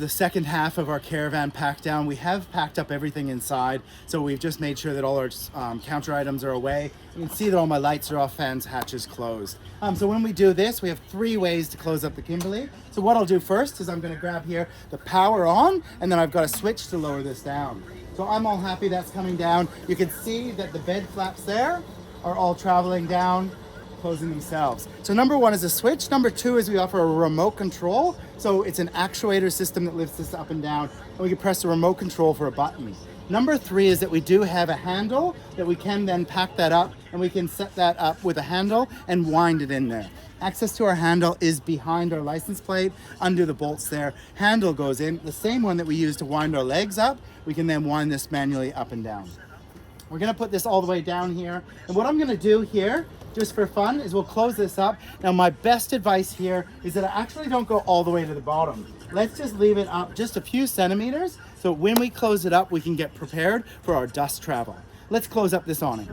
the second half of our caravan pack down. We have packed up everything inside, so we've just made sure that all our counter items are away. You can see that all my lights are off, fans, hatches closed. So when we do this, we have 3 ways to close up the Kimberley. So what I'll do first is I'm going to grab here the power on, and then I've got a switch to lower this down. So I'm all happy that's coming down. You can see that the bed flaps there are all traveling down, closing themselves. So number 1 is a switch. Number 2 is we offer a remote control. So it's an actuator system that lifts this up and down, and we can press the remote control for a button. Number 3 is that we do have a handle that we can then pack that up, and we can set that up with a handle and wind it in there. Access to our handle is behind our license plate, under the bolts there. Handle goes in, the same one that we use to wind our legs up. We can then wind this manually up and down. We're gonna put this all the way down here. And what I'm gonna do here, just for fun, is we'll close this up. Now my best advice here is that I actually don't go all the way to the bottom. Let's just leave it up just a few centimeters, so when we close it up, we can get prepared for our dust travel. Let's close up this awning.